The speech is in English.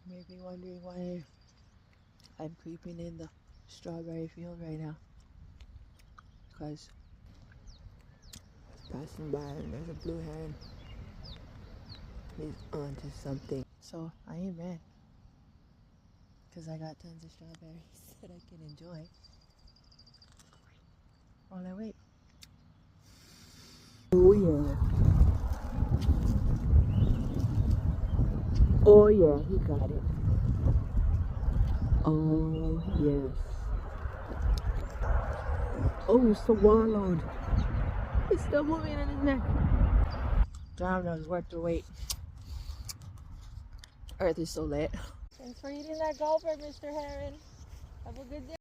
Maybe wondering why I'm creeping in the strawberry field right now. Because passing by and there's a blue heron. He's onto something. So I ain't mad. Because I got tons of strawberries that I can enjoy while I wait. Oh yeah. Oh yeah, he got it. Oh yes. Oh, swallowed. It's still moving in his neck. Damn, that was worth the wait. Earth is so lit. Thanks for eating that gulper, Mr. Heron. Have a good day.